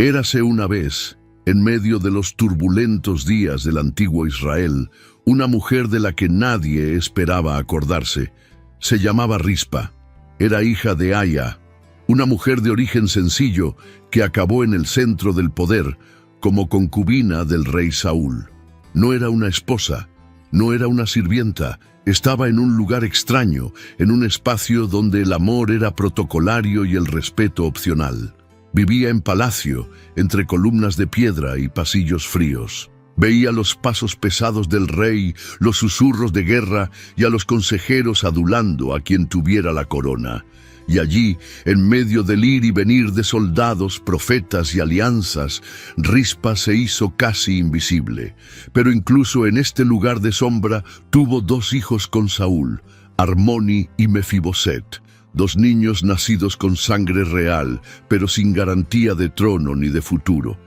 Érase una vez, en medio de los turbulentos días del antiguo Israel, una mujer de la que nadie esperaba acordarse. Se llamaba Rispa. Era hija de Aya, una mujer de origen sencillo que acabó en el centro del poder como concubina del rey Saúl. No era una esposa, no era una sirvienta, estaba en un lugar extraño, en un espacio donde el amor era protocolario y el respeto opcional. Vivía en palacio, entre columnas de piedra y pasillos fríos. Veía los pasos pesados del rey, los susurros de guerra y a los consejeros adulando a quien tuviera la corona. Y allí, en medio del ir y venir de soldados, profetas y alianzas, Rispa se hizo casi invisible. Pero incluso en este lugar de sombra tuvo 2 hijos con Saúl, Armoni y Mefiboset, 2 niños nacidos con sangre real, pero sin garantía de trono ni de futuro.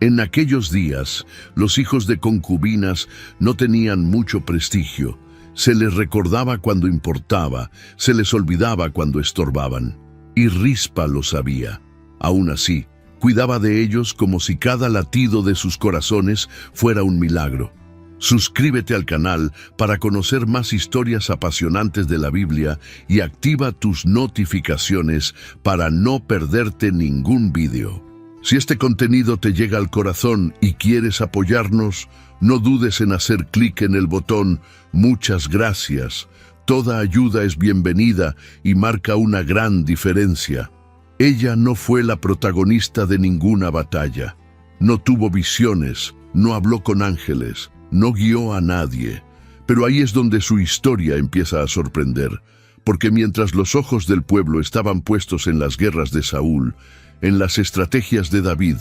En aquellos días, los hijos de concubinas no tenían mucho prestigio. Se les recordaba cuando importaba, se les olvidaba cuando estorbaban. Y Rispa lo sabía. Aún así, cuidaba de ellos como si cada latido de sus corazones fuera un milagro. Suscríbete al canal para conocer más historias apasionantes de la Biblia y activa tus notificaciones para no perderte ningún video. Si este contenido te llega al corazón y quieres apoyarnos, no dudes en hacer clic en el botón "Muchas gracias". Toda ayuda es bienvenida y marca una gran diferencia. Ella no fue la protagonista de ninguna batalla. No tuvo visiones, no habló con ángeles, no guió a nadie. Pero ahí es donde su historia empieza a sorprender, porque mientras los ojos del pueblo estaban puestos en las guerras de Saúl, en las estrategias de David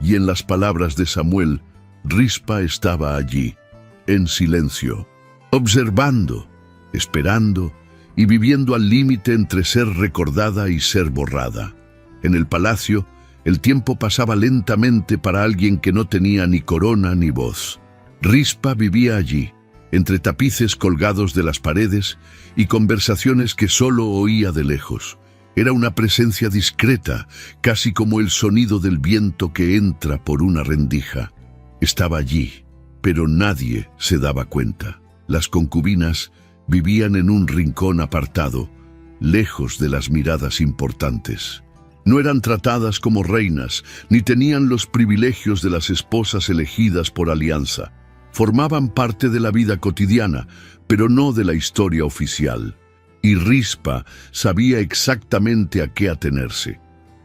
y en las palabras de Samuel, Rispa estaba allí, en silencio, observando, esperando y viviendo al límite entre ser recordada y ser borrada. En el palacio, el tiempo pasaba lentamente para alguien que no tenía ni corona ni voz. Rispa vivía allí, entre tapices colgados de las paredes y conversaciones que solo oía de lejos. Era una presencia discreta, casi como el sonido del viento que entra por una rendija. Estaba allí, pero nadie se daba cuenta. Las concubinas vivían en un rincón apartado, lejos de las miradas importantes. No eran tratadas como reinas, ni tenían los privilegios de las esposas elegidas por alianza. Formaban parte de la vida cotidiana, pero no de la historia oficial. Y Rispa sabía exactamente a qué atenerse.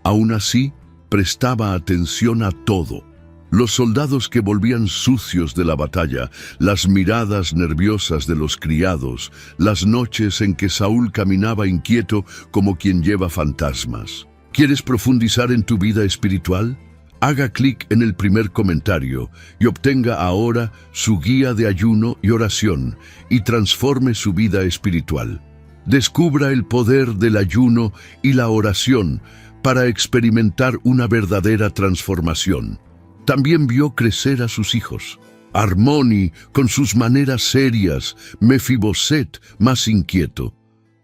Aún así, prestaba atención a todo. Los soldados que volvían sucios de la batalla, las miradas nerviosas de los criados, las noches en que Saúl caminaba inquieto como quien lleva fantasmas. ¿Quieres profundizar en tu vida espiritual? Haga clic en el primer comentario y obtenga ahora su guía de ayuno y oración y transforme su vida espiritual. Descubra el poder del ayuno y la oración para experimentar una verdadera transformación. También vio crecer a sus hijos. Armoni con sus maneras serias, Mefiboset más inquieto.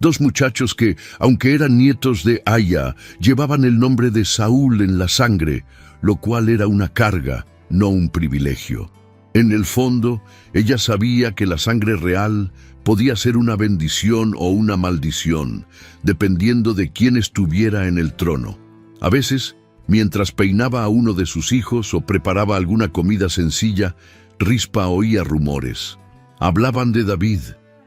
2 muchachos que, aunque eran nietos de Aya, llevaban el nombre de Saúl en la sangre, lo cual era una carga, no un privilegio. En el fondo, ella sabía que la sangre real podía ser una bendición o una maldición, dependiendo de quién estuviera en el trono. A veces, mientras peinaba a uno de sus hijos o preparaba alguna comida sencilla, Rispa oía rumores. Hablaban de David,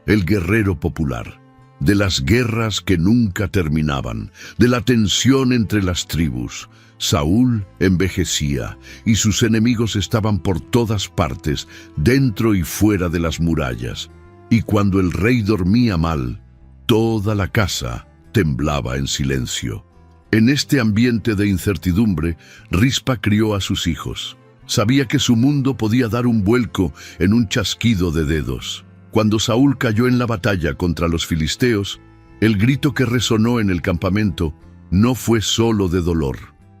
el guerrero popular, de las guerras que nunca terminaban, de la tensión entre las tribus. Saúl envejecía y sus enemigos estaban por todas partes, dentro y fuera de las murallas. Y cuando el rey dormía mal, toda la casa temblaba en silencio. En este ambiente de incertidumbre, Rispa crió a sus hijos. Sabía que su mundo podía dar un vuelco en un chasquido de dedos. Cuando Saúl cayó en la batalla contra los filisteos, el grito que resonó en el campamento no fue solo de dolor,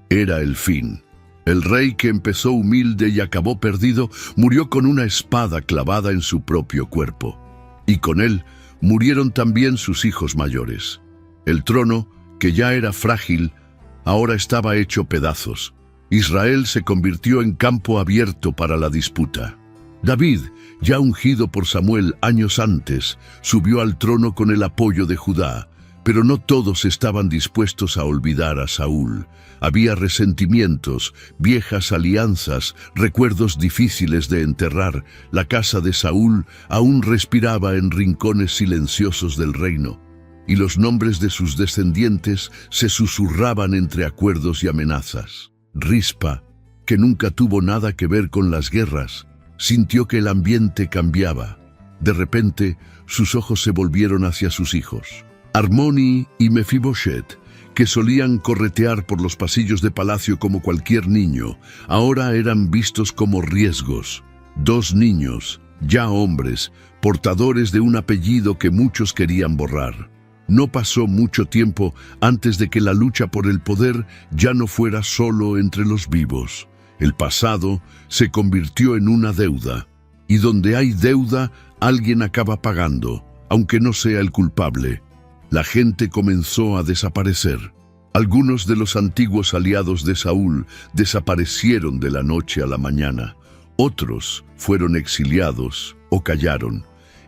era el fin. El rey, que empezó humilde y acabó perdido, murió con una espada clavada en su propio cuerpo. Y con él murieron también sus hijos mayores. El trono, que ya era frágil, ahora estaba hecho pedazos, Israel se convirtió en campo abierto para la disputa. David, ya ungido por Samuel años antes, subió al trono con el apoyo de Judá, pero no todos estaban dispuestos a olvidar a Saúl. Había resentimientos, viejas alianzas, recuerdos difíciles de enterrar. La casa de Saúl aún respiraba en rincones silenciosos del reino, y los nombres de sus descendientes se susurraban entre acuerdos y amenazas. Rispa, que nunca tuvo nada que ver con las guerras, sintió que el ambiente cambiaba. De repente, sus ojos se volvieron hacia sus hijos. Armoni y Mefiboset, que solían corretear por los pasillos de palacio como cualquier niño, ahora eran vistos como riesgos. Dos niños, ya hombres, portadores de un apellido que muchos querían borrar. No pasó mucho tiempo antes de que la lucha por el poder ya no fuera solo entre los vivos. El pasado se convirtió en una deuda, y donde hay deuda, alguien acaba pagando, aunque no sea el culpable. La gente comenzó a desaparecer. Algunos de los antiguos aliados de Saúl desaparecieron de la noche a la mañana. Otros fueron exiliados o callaron.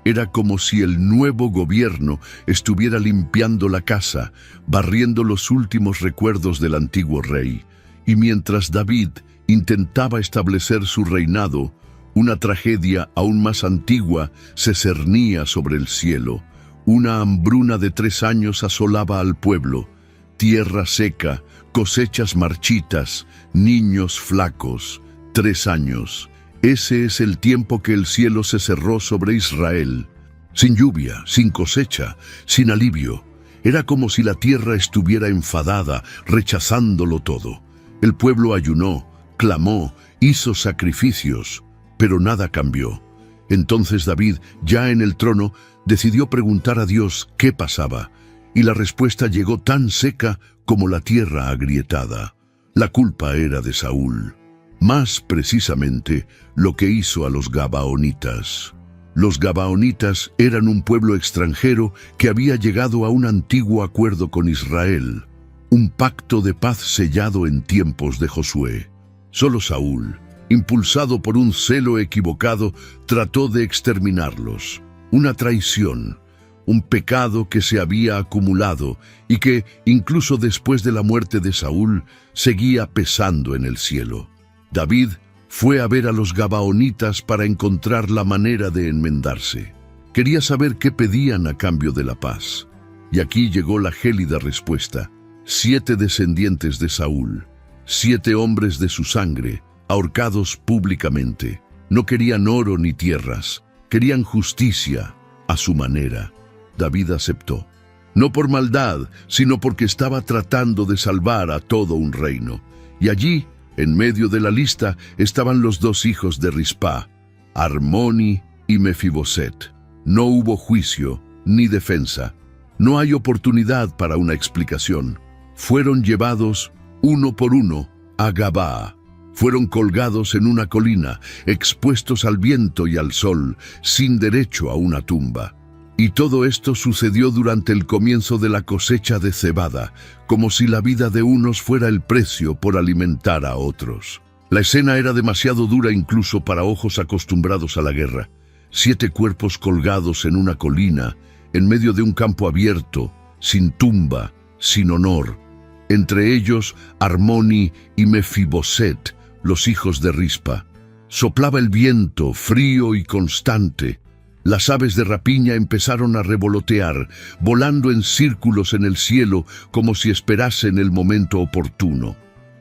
Era como si el nuevo gobierno estuviera limpiando la casa, barriendo los últimos recuerdos del antiguo rey. Y mientras David intentaba establecer su reinado, una tragedia aún más antigua se cernía sobre el cielo. Una hambruna de 3 años asolaba al pueblo. Tierra seca, cosechas marchitas, niños flacos. 3 años. Ese es el tiempo que el cielo se cerró sobre Israel. Sin lluvia, sin cosecha, sin alivio. Era como si la tierra estuviera enfadada, rechazándolo todo. El pueblo ayunó, clamó, hizo sacrificios, pero nada cambió. Entonces David, ya en el trono, decidió preguntar a Dios qué pasaba, y la respuesta llegó tan seca como la tierra agrietada. La culpa era de Saúl. Más precisamente, lo que hizo a los Gabaonitas. Los Gabaonitas eran un pueblo extranjero que había llegado a un antiguo acuerdo con Israel, un pacto de paz sellado en tiempos de Josué. Solo Saúl, impulsado por un celo equivocado, trató de exterminarlos. Una traición, un pecado que se había acumulado y que, incluso después de la muerte de Saúl, seguía pesando en el cielo. David fue a ver a los Gabaonitas para encontrar la manera de enmendarse. Quería saber qué pedían a cambio de la paz. Y aquí llegó la gélida respuesta. 7 descendientes de Saúl, 7 hombres de su sangre, ahorcados públicamente. No querían oro ni tierras, querían justicia a su manera. David aceptó. No por maldad, sino porque estaba tratando de salvar a todo un reino. Y allí, en medio de la lista, estaban los 2 hijos de Rispa, Armoni y Mefiboset. No hubo juicio ni defensa. No hay oportunidad para una explicación. Fueron llevados, uno por uno, a Gabaa. Fueron colgados en una colina, expuestos al viento y al sol, sin derecho a una tumba. Y todo esto sucedió durante el comienzo de la cosecha de cebada, como si la vida de unos fuera el precio por alimentar a otros. La escena era demasiado dura incluso para ojos acostumbrados a la guerra. 7 cuerpos colgados en una colina, en medio de un campo abierto, sin tumba, sin honor. Entre ellos, Armoni y Mefiboset, los hijos de Rispa. Soplaba el viento, frío y constante. Las aves de rapiña empezaron a revolotear, volando en círculos en el cielo como si esperasen el momento oportuno.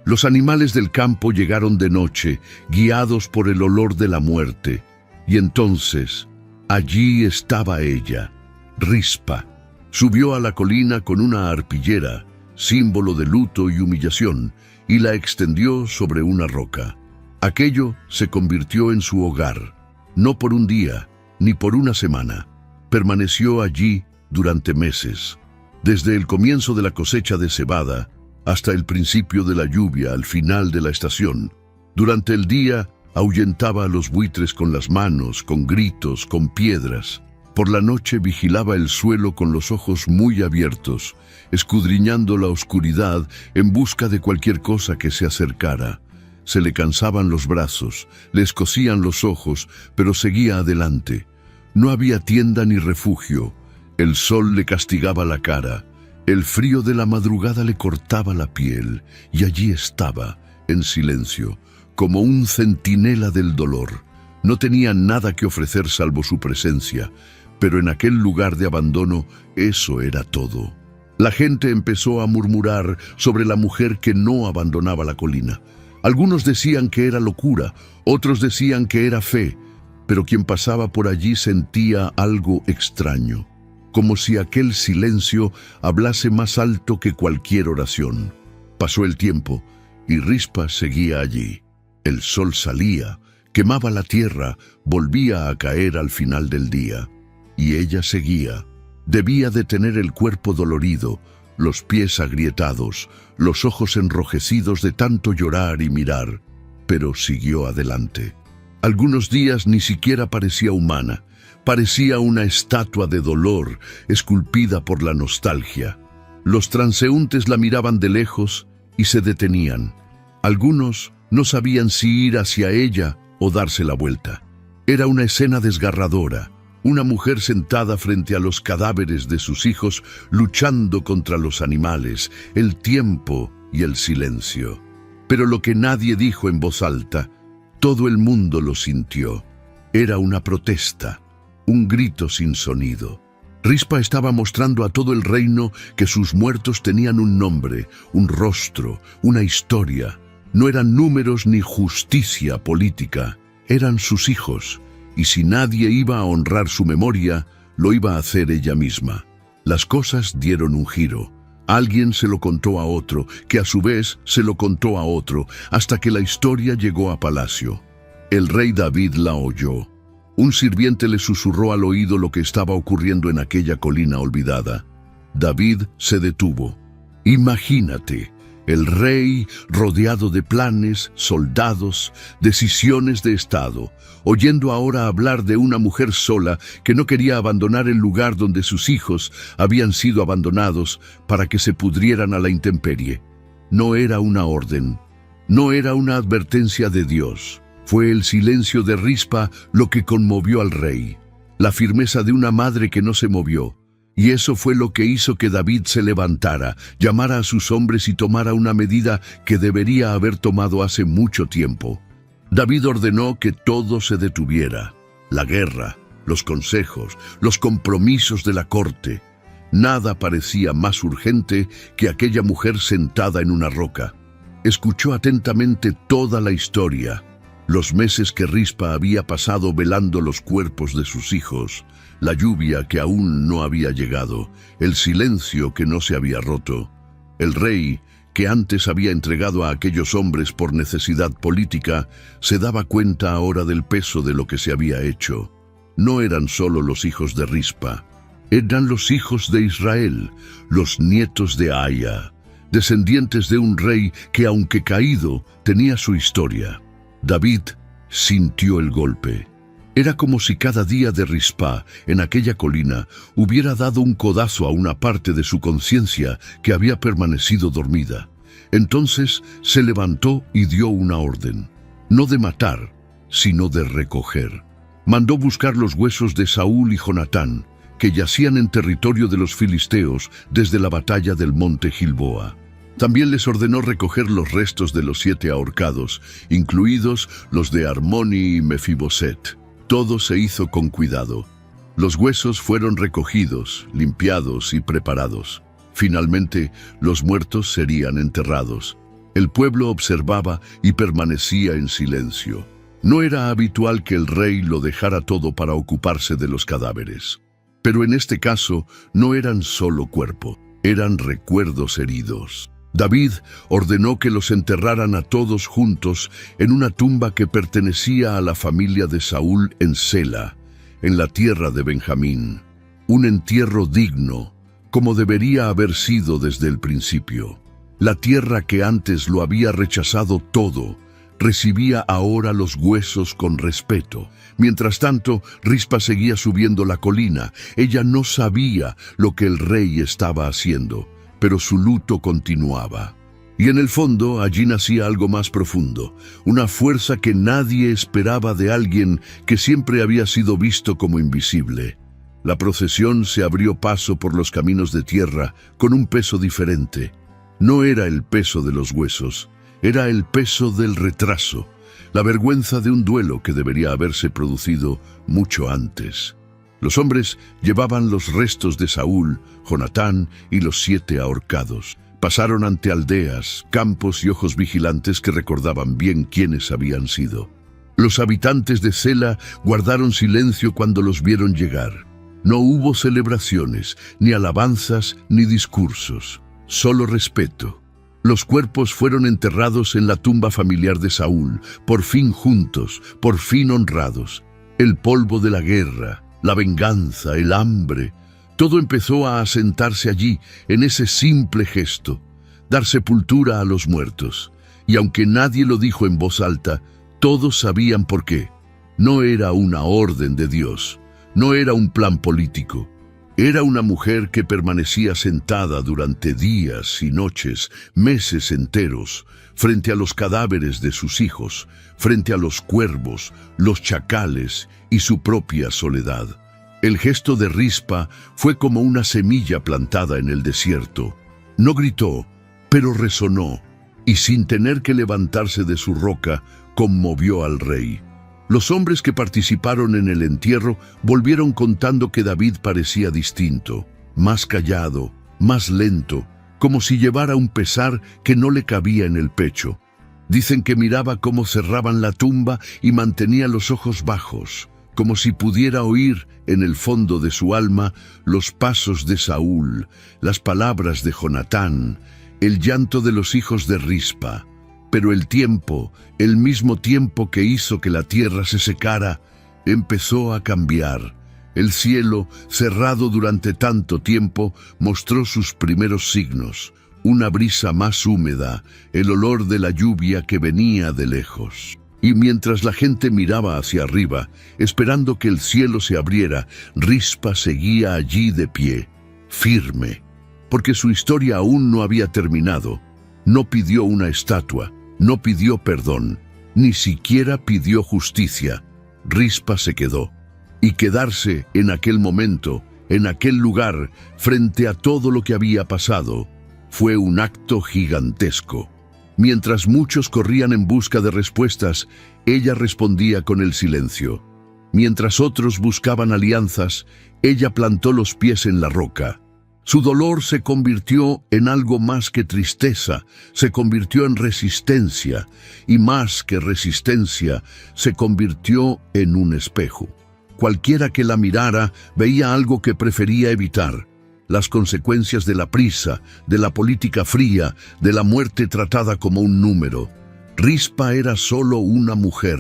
Los animales del campo llegaron de noche, guiados por el olor de la muerte. Y entonces, allí estaba ella, Rispa. Subió a la colina con una arpillera, símbolo de luto y humillación, y la extendió sobre una roca. Aquello se convirtió en su hogar, no por un día, ni por una semana. Permaneció allí durante meses, desde el comienzo de la cosecha de cebada hasta el principio de la lluvia al final de la estación. Durante el día ahuyentaba a los buitres con las manos, con gritos, con piedras. Por la noche vigilaba el suelo con los ojos muy abiertos, escudriñando la oscuridad en busca de cualquier cosa que se acercara. Se le cansaban los brazos, le escocían los ojos, pero seguía adelante. No había tienda ni refugio. El sol le castigaba la cara. El frío de la madrugada le cortaba la piel, y allí estaba, en silencio, como un centinela del dolor. No tenía nada que ofrecer salvo su presencia, pero en aquel lugar de abandono eso era todo. La gente empezó a murmurar sobre la mujer que no abandonaba la colina. Algunos decían que era locura, otros decían que era fe, pero quien pasaba por allí sentía algo extraño, como si aquel silencio hablase más alto que cualquier oración. Pasó el tiempo y Rispa seguía allí. El sol salía, quemaba la tierra, volvía a caer al final del día. Y ella seguía. Debía de tener el cuerpo dolorido, los pies agrietados, los ojos enrojecidos de tanto llorar y mirar, pero siguió adelante. Algunos días ni siquiera parecía humana, parecía una estatua de dolor esculpida por la nostalgia. Los transeúntes la miraban de lejos y se detenían. Algunos no sabían si ir hacia ella o darse la vuelta. Era una escena desgarradora. Una mujer sentada frente a los cadáveres de sus hijos, luchando contra los animales, el tiempo y el silencio. Pero lo que nadie dijo en voz alta, todo el mundo lo sintió. Era una protesta, un grito sin sonido. Rispa estaba mostrando a todo el reino que sus muertos tenían un nombre, un rostro, una historia. No eran números ni justicia política, eran sus hijos. Y si nadie iba a honrar su memoria, lo iba a hacer ella misma. Las cosas dieron un giro. Alguien se lo contó a otro, que a su vez se lo contó a otro, hasta que la historia llegó a palacio. El rey David la oyó. Un sirviente le susurró al oído lo que estaba ocurriendo en aquella colina olvidada. David se detuvo. Imagínate, el rey rodeado de planes, soldados, decisiones de estado, oyendo ahora hablar de una mujer sola que no quería abandonar el lugar donde sus hijos habían sido abandonados para que se pudrieran a la intemperie. No era una orden, no era una advertencia de Dios. Fue el silencio de Rispa lo que conmovió al rey, la firmeza de una madre que no se movió. Y eso fue lo que hizo que David se levantara, llamara a sus hombres y tomara una medida que debería haber tomado hace mucho tiempo. David ordenó que todo se detuviera: la guerra, los consejos, los compromisos de la corte. Nada parecía más urgente que aquella mujer sentada en una roca. Escuchó atentamente toda la historia, los meses que Rispa había pasado velando los cuerpos de sus hijos, la lluvia que aún no había llegado, el silencio que no se había roto. El rey, que antes había entregado a aquellos hombres por necesidad política, se daba cuenta ahora del peso de lo que se había hecho. No eran solo los hijos de Rispa, eran los hijos de Israel, los nietos de Aya, descendientes de un rey que, aunque caído, tenía su historia. David sintió el golpe. Era como si cada día de Rispa, en aquella colina, hubiera dado un codazo a una parte de su conciencia que había permanecido dormida. Entonces se levantó y dio una orden, no de matar, sino de recoger. Mandó buscar los huesos de Saúl y Jonatán, que yacían en territorio de los filisteos desde la batalla del monte Gilboa. También les ordenó recoger los restos de los 7 ahorcados, incluidos los de Armoni y Mefiboset. Todo se hizo con cuidado. Los huesos fueron recogidos, limpiados y preparados. Finalmente, los muertos serían enterrados. El pueblo observaba y permanecía en silencio. No era habitual que el rey lo dejara todo para ocuparse de los cadáveres. Pero en este caso, no eran solo cuerpo, eran recuerdos heridos. David ordenó que los enterraran a todos juntos en una tumba que pertenecía a la familia de Saúl en Sela, en la tierra de Benjamín. Un entierro digno, como debería haber sido desde el principio. La tierra que antes lo había rechazado todo, recibía ahora los huesos con respeto. Mientras tanto, Rispa seguía subiendo la colina. Ella no sabía lo que el rey estaba haciendo, pero su luto continuaba. Y en el fondo, allí nacía algo más profundo, una fuerza que nadie esperaba de alguien que siempre había sido visto como invisible. La procesión se abrió paso por los caminos de tierra con un peso diferente. No era el peso de los huesos, era el peso del retraso, la vergüenza de un duelo que debería haberse producido mucho antes. Los hombres llevaban los restos de Saúl, Jonatán y los 7 ahorcados. Pasaron ante aldeas, campos y ojos vigilantes que recordaban bien quiénes habían sido. Los habitantes de Sela guardaron silencio cuando los vieron llegar. No hubo celebraciones, ni alabanzas, ni discursos, solo respeto. Los cuerpos fueron enterrados en la tumba familiar de Saúl, por fin juntos, por fin honrados. El polvo de la guerra, la venganza, el hambre, todo empezó a asentarse allí, en ese simple gesto, dar sepultura a los muertos. Y aunque nadie lo dijo en voz alta, todos sabían por qué. No era una orden de Dios, no era un plan político. Era una mujer que permanecía sentada durante días y noches, meses enteros, frente a los cadáveres de sus hijos, frente a los cuervos, los chacales y su propia soledad. El gesto de Rispa fue como una semilla plantada en el desierto. No gritó, pero resonó, y sin tener que levantarse de su roca, conmovió al rey. Los hombres que participaron en el entierro volvieron contando que David parecía distinto, más callado, más lento, como si llevara un pesar que no le cabía en el pecho. Dicen que miraba cómo cerraban la tumba y mantenía los ojos bajos, como si pudiera oír en el fondo de su alma los pasos de Saúl, las palabras de Jonatán, el llanto de los hijos de Rispa. Pero el tiempo, el mismo tiempo que hizo que la tierra se secara, empezó a cambiar. El cielo, cerrado durante tanto tiempo, mostró sus primeros signos. Una brisa más húmeda, el olor de la lluvia que venía de lejos. Y mientras la gente miraba hacia arriba, esperando que el cielo se abriera, Rispa seguía allí de pie, firme, porque su historia aún no había terminado. No pidió una estatua, no pidió perdón, ni siquiera pidió justicia. Rispa se quedó. Y quedarse en aquel momento, en aquel lugar, frente a todo lo que había pasado, fue un acto gigantesco. Mientras muchos corrían en busca de respuestas, ella respondía con el silencio. Mientras otros buscaban alianzas, ella plantó los pies en la roca. Su dolor se convirtió en algo más que tristeza, se convirtió en resistencia, y más que resistencia, se convirtió en un espejo. Cualquiera que la mirara veía algo que prefería evitar. Las consecuencias de la prisa, de la política fría, de la muerte tratada como un número. Rispa era solo una mujer,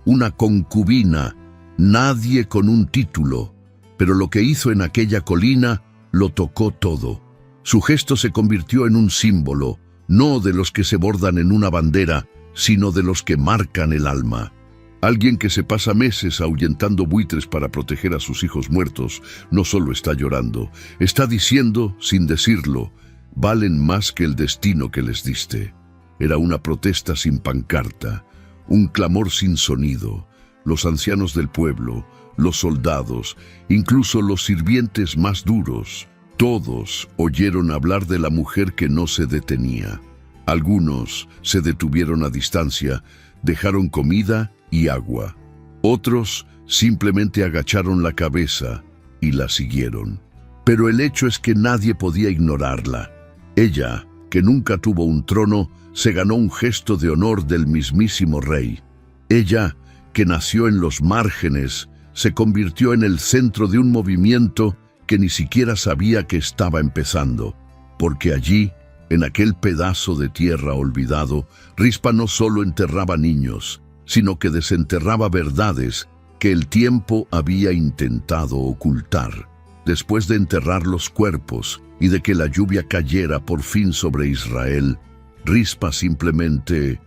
una concubina, nadie con un título, pero lo que hizo en aquella colina lo tocó todo. Su gesto se convirtió en un símbolo, no de los que se bordan en una bandera, sino de los que marcan el alma. Alguien que se pasa meses ahuyentando buitres para proteger a sus hijos muertos, no solo está llorando, está diciendo, sin decirlo, valen más que el destino que les diste. Era una protesta sin pancarta, un clamor sin sonido. Los ancianos del pueblo, los soldados, incluso los sirvientes más duros, todos oyeron hablar de la mujer que no se detenía. Algunos se detuvieron a distancia, dejaron comida y agua. Otros simplemente agacharon la cabeza y la siguieron. Pero el hecho es que nadie podía ignorarla. Ella, que nunca tuvo un trono, se ganó un gesto de honor del mismísimo rey. Ella, que nació en los márgenes, se convirtió en el centro de un movimiento que ni siquiera sabía que estaba empezando, porque allí, en aquel pedazo de tierra olvidado, Rispa no solo enterraba niños, sino que desenterraba verdades que el tiempo había intentado ocultar. Después de enterrar los cuerpos y de que la lluvia cayera por fin sobre Israel, Rispa simplemente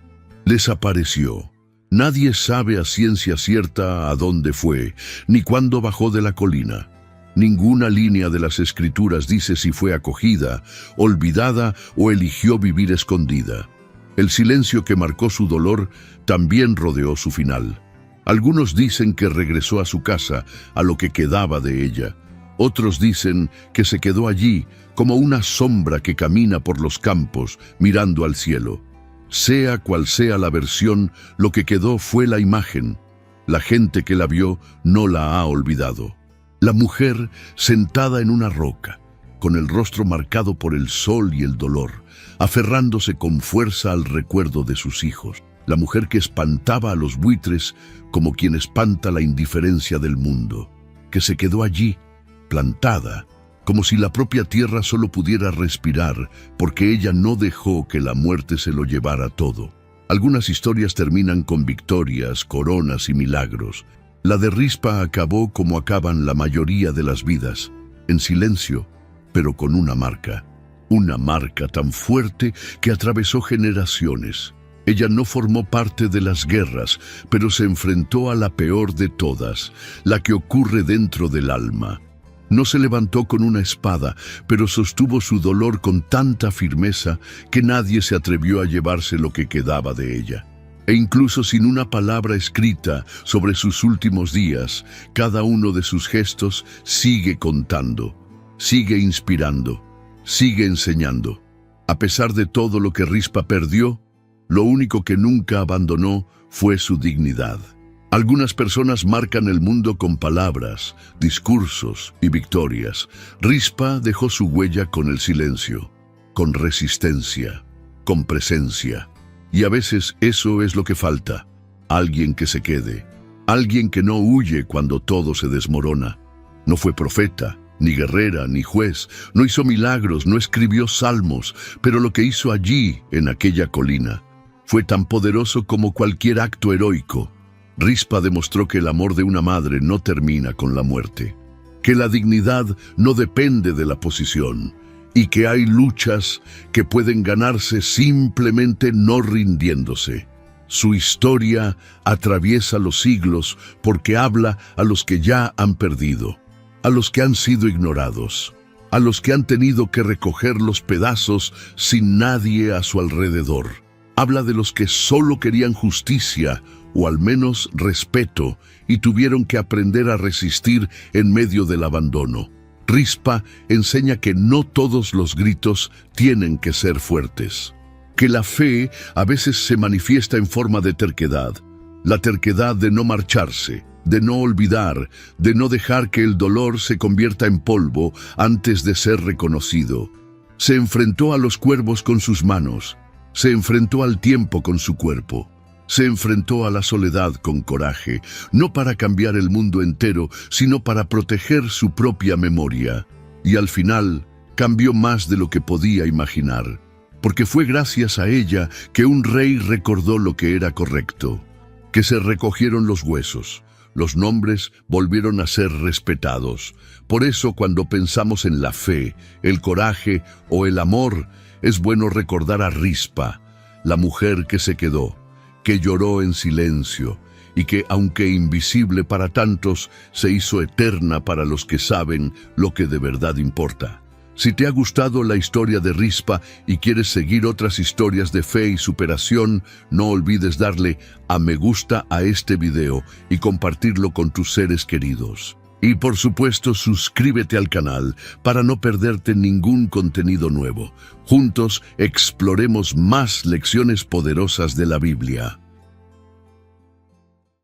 desapareció. Nadie sabe a ciencia cierta a dónde fue, ni cuándo bajó de la colina. Ninguna línea de las Escrituras dice si fue acogida, olvidada o eligió vivir escondida. El silencio que marcó su dolor también rodeó su final. Algunos dicen que regresó a su casa, a lo que quedaba de ella. Otros dicen que se quedó allí como una sombra que camina por los campos, mirando al cielo. Sea cual sea la versión, lo que quedó fue la imagen. La gente que la vio no la ha olvidado. La mujer sentada en una roca, con el rostro marcado por el sol y el dolor, aferrándose con fuerza al recuerdo de sus hijos. La mujer que espantaba a los buitres como quien espanta la indiferencia del mundo, que se quedó allí, plantada, como si la propia tierra solo pudiera respirar, porque ella no dejó que la muerte se lo llevara todo. Algunas historias terminan con victorias, coronas y milagros. La de Rispa acabó como acaban la mayoría de las vidas, en silencio, pero con una marca tan fuerte que atravesó generaciones. Ella no formó parte de las guerras, pero se enfrentó a la peor de todas, la que ocurre dentro del alma. No se levantó con una espada, pero sostuvo su dolor con tanta firmeza que nadie se atrevió a llevarse lo que quedaba de ella. E incluso sin una palabra escrita sobre sus últimos días, cada uno de sus gestos sigue contando, sigue inspirando, sigue enseñando. A pesar de todo lo que Rispa perdió, lo único que nunca abandonó fue su dignidad. Algunas personas marcan el mundo con palabras, discursos y victorias. Rispa dejó su huella con el silencio, con resistencia, con presencia. Y a veces eso es lo que falta. Alguien que se quede. Alguien que no huye cuando todo se desmorona. No fue profeta, ni guerrera, ni juez. No hizo milagros, no escribió salmos. Pero lo que hizo allí, en aquella colina, fue tan poderoso como cualquier acto heroico. Rispa demostró que el amor de una madre no termina con la muerte, que la dignidad no depende de la posición y que hay luchas que pueden ganarse simplemente no rindiéndose. Su historia atraviesa los siglos porque habla a los que ya han perdido, a los que han sido ignorados, a los que han tenido que recoger los pedazos sin nadie a su alrededor. Habla de los que solo querían justicia o al menos respeto, y tuvieron que aprender a resistir en medio del abandono. Rispa enseña que no todos los gritos tienen que ser fuertes, que la fe a veces se manifiesta en forma de terquedad, la terquedad de no marcharse, de no olvidar, de no dejar que el dolor se convierta en polvo antes de ser reconocido. Se enfrentó a los cuervos con sus manos, se enfrentó al tiempo con su cuerpo. Se enfrentó a la soledad con coraje, no para cambiar el mundo entero, sino para proteger su propia memoria. Y al final, cambió más de lo que podía imaginar, porque fue gracias a ella que un rey recordó lo que era correcto, que se recogieron los huesos, los nombres volvieron a ser respetados. Por eso, cuando pensamos en la fe, el coraje o el amor, es bueno recordar a Rispa, la mujer que se quedó, que lloró en silencio y que, aunque invisible para tantos, se hizo eterna para los que saben lo que de verdad importa. Si te ha gustado la historia de Rispa y quieres seguir otras historias de fe y superación, no olvides darle a me gusta a este video y compartirlo con tus seres queridos. Y por supuesto, suscríbete al canal para no perderte ningún contenido nuevo. Juntos exploremos más lecciones poderosas de la Biblia.